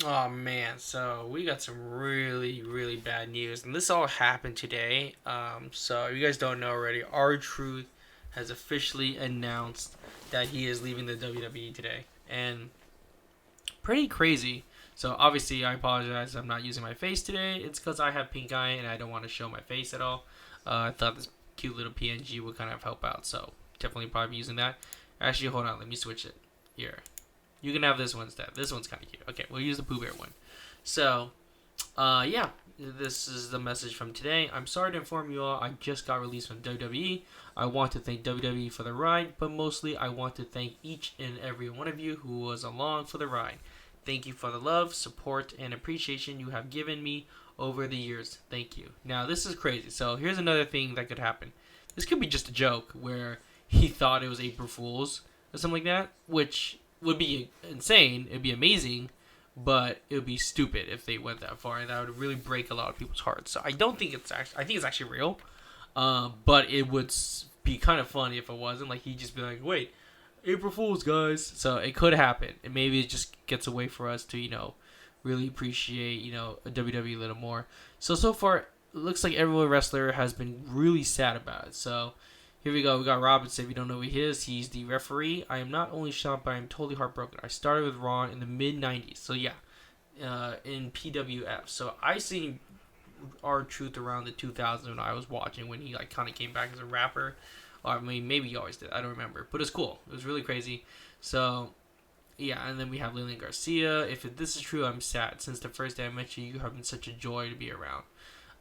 Oh man, so we got some really, really bad news, and this all happened today. So if you guys don't know already, R Truth has officially announced that he is leaving the WWE today, and pretty crazy. So obviously, I apologize. I'm not using my face today. It's because I have pink eye and I don't want to show my face at all. I thought this cute little PNG would kind of help out, so definitely probably using that. Actually, hold on. Let me switch it here. You can have this one instead. This one's kind of cute. Okay, we'll use the Pooh Bear one. So, yeah, this is the message from today. I'm sorry to inform you all, I just got released from WWE. I want to thank WWE for the ride, but mostly I want to thank each and every one of you who was along for the ride. Thank you for the love, support, and appreciation you have given me over the years. Thank you. Now, this is crazy. So, here's another thing that could happen. This could be just a joke where he thought it was April Fool's or something like that, which would be insane. It'd be amazing, but it would be stupid if they went that far, and that would really break a lot of people's hearts. So I don't think it's actually. I think it's actually real, but it would be kind of funny if it wasn't. Like he'd just be like, "Wait, April Fools, guys!" So it could happen, and maybe it just gets a way for us to really appreciate a WWE a little more. So far, it looks like every wrestler has been really sad about it. So here we go. We got Robinson. If you don't know who he is, he's the referee. I am not only shocked, but I am totally heartbroken. I started with Raw in the mid '90s, so yeah, in PWF. So I seen our Truth around the 2000s when I was watching when he like kind of came back as a rapper. Or, I mean, maybe he always did. I don't remember, but it's cool. It was really crazy. So yeah, and then we have Lillian Garcia. If this is true, I'm sad. Since the first day I met you, you have been such a joy to be around.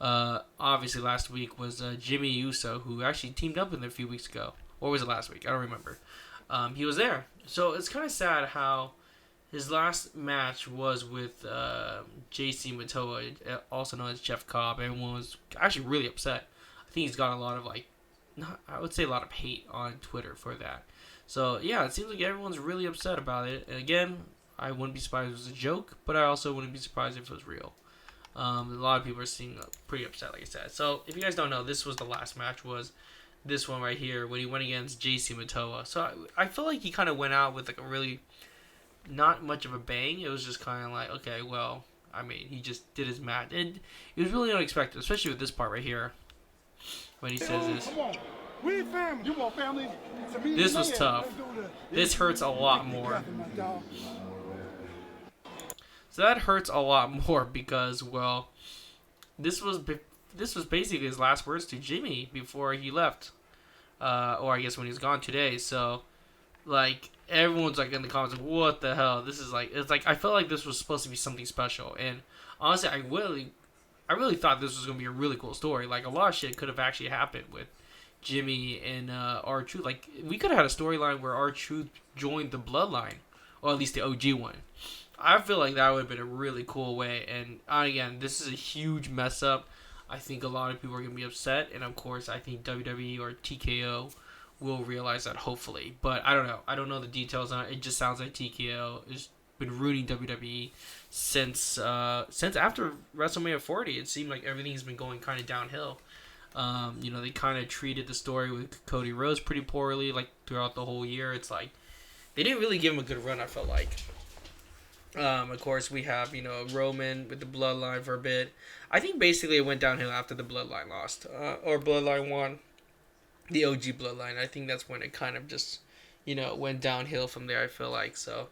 Obviously, last week was Jimmy Uso, who actually teamed up with him a few weeks ago. Or was it last week? I don't remember. He was there. So it's kind of sad how his last match was with JC Matoa, also known as Jeff Cobb. Everyone was actually really upset. I think he's got a lot of, I would say a lot of hate on Twitter for that. So, yeah, it seems like everyone's really upset about it. And again, I wouldn't be surprised if it was a joke, but I also wouldn't be surprised if it was real. A lot of people are seeing pretty upset, like I said. So if you guys don't know, this was the last match. Was this one right here when he went against JC Matoa. So I feel like he kind of went out with like a really not much of a bang. It was just kind of like, okay, well, I mean, he just did his match, and it was really unexpected, especially with this part right here when he says this. Come on. We family. You want family? To me, This was tough. This hurts a lot more. So that hurts a lot more because, well, this was this was basically his last words to Jimmy before he left, or I guess when he's gone today. So, like everyone's like in the comments, like, what the hell? This is like it's like I felt like this was supposed to be something special, and honestly, I really thought this was gonna be a really cool story. Like a lot of shit could have actually happened with Jimmy and R Truth. Like we could have had a storyline where R Truth joined the Bloodline, or at least the OG one. I feel like that would have been a really cool way. And again, this is a huge mess up. I think a lot of people are gonna be upset, and of course, I think WWE or TKO will realize that hopefully. But I don't know. I don't know the details on it. It just sounds like TKO has been ruining WWE since after WrestleMania 40. It seemed like everything's been going kind of downhill. They kind of treated the story with Cody Rhodes pretty poorly, like throughout the whole year. It's like they didn't really give him a good run. I felt like. Of course, we have Roman with the Bloodline for a bit. I think basically it went downhill after the Bloodline lost, or Bloodline won, the OG Bloodline. I think that's when it kind of just went downhill from there. I feel like so.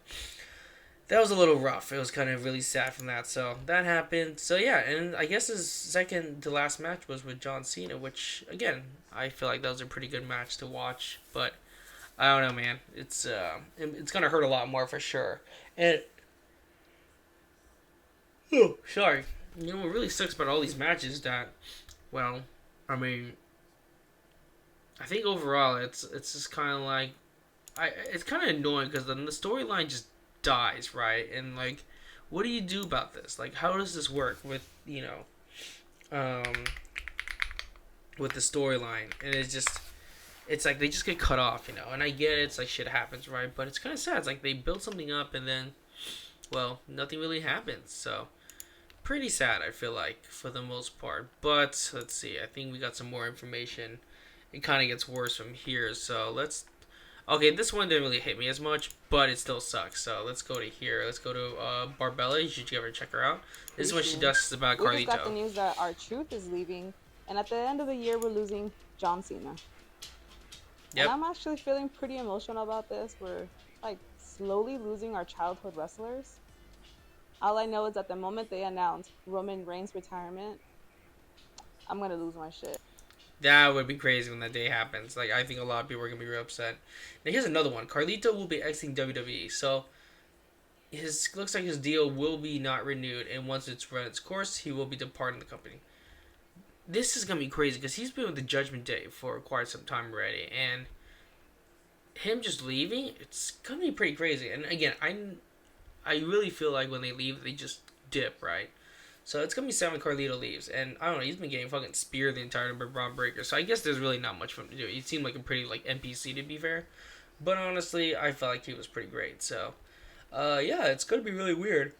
That was a little rough. It was kind of really sad from that. So that happened. So yeah, and I guess his second to last match was with John Cena, which again I feel like that was a pretty good match to watch. But I don't know, man. It's gonna hurt a lot more for sure. And oh, sorry. What really sucks about all these matches is that, well, I mean, I think overall it's just kind of like, it's kind of annoying because then the storyline just dies, right? And like, what do you do about this? Like, how does this work with um, with the storyline? And it's like they just get cut off, And I get it, it's like shit happens, right? But it's kind of sad. It's like they build something up and then, well, nothing really happens. So pretty sad, I feel like, for the most part. But let's see. I think we got some more information. It kind of gets worse from here. So Okay, this one didn't really hit me as much, but it still sucks. So let's go to here. Let's go to Barbella. You should ever check her out. This is what she Appreciate. does about We just got the Carlito. news that our truth is leaving, and at the end of the year, we're losing John Cena. And Yep. I'm actually feeling pretty emotional about this. We're like slowly losing our childhood wrestlers. All I know is at the moment they announce Roman Reigns' retirement, I'm gonna lose my shit. That would be crazy when that day happens. Like, I think a lot of people are gonna be real upset. Now here's another one. Carlito will be exiting WWE, so his looks like his deal will be not renewed, and once it's run its course, he will be departing the company. This is gonna be crazy because he's been with the Judgment Day for quite some time already, and him just leaving, it's gonna be pretty crazy. And again, I really feel like when they leave, they just dip, right? So it's gonna be Sam when Carlito leaves, and I don't know. He's been getting fucking speared the entire time by Braun Breaker. So I guess there's really not much for him to do. He seemed like a pretty like NPC to be fair, but honestly, I felt like he was pretty great. So, yeah, it's gonna be really weird.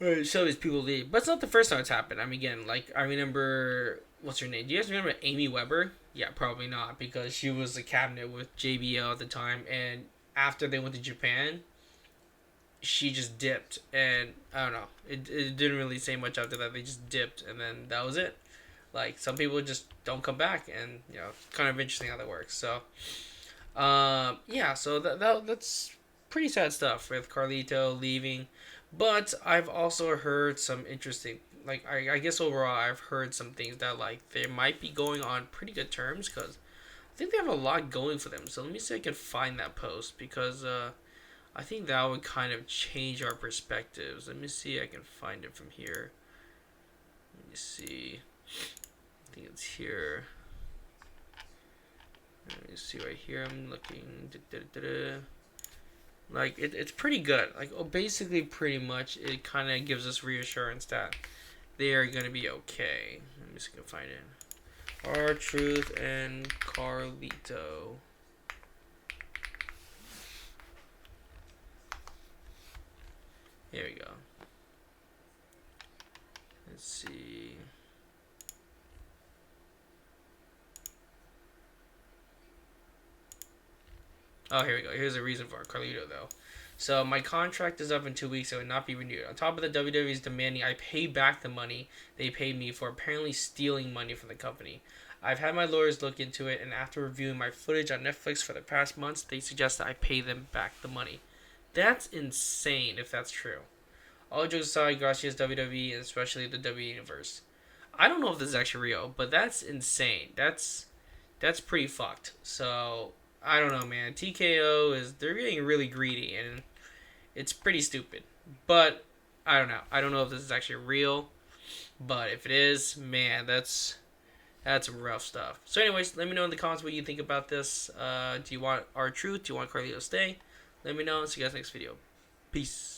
So these people leave, but it's not the first time it's happened. I mean, again, like I remember, what's her name? Do you guys remember Amy Weber? Yeah, probably not because she was a cabinet with JBL at the time, and after they went to Japan, she just dipped, and I don't know. It didn't really say much after that. They just dipped, and then that was it. Like some people just don't come back, and it's kind of interesting how that works. So, yeah. So that's pretty sad stuff with Carlito leaving, but I've also heard some interesting. Like I guess overall, I've heard some things that like they might be going on pretty good terms because I think they have a lot going for them. So let me see if I can find that post because I think that would kind of change our perspectives. Let me see if I can find it from here. Let me see. I think it's here. Let me see right here. I'm looking. Da-da-da-da. Like, it's pretty good. Like, basically, pretty much, it kind of gives us reassurance that they are going to be okay. Let me see if I can find it. R-Truth and Carlito. Here we go. Let's see. Oh, here we go. Here's a reason for it. Carlito, though. So, my contract is up in 2 weeks. It would not be renewed. On top of the WWE's demanding I pay back the money they paid me for apparently stealing money from the company. I've had my lawyers look into it, and after reviewing my footage on Netflix for the past months, they suggest that I pay them back the money. That's insane if that's true. All jokes aside, gracias WWE, and especially the WWE Universe. I don't know if this is actually real, but that's insane. That's pretty fucked. So I don't know, man. TKO is they're getting really greedy, and it's pretty stupid. But I don't know. I don't know if this is actually real, but if it is, man, that's some rough stuff. So, anyways, let me know in the comments what you think about this. Do you want our truth? Do you want Carlito to stay? Let me know. See you guys next video. Peace.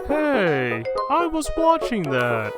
Hey, I was watching that.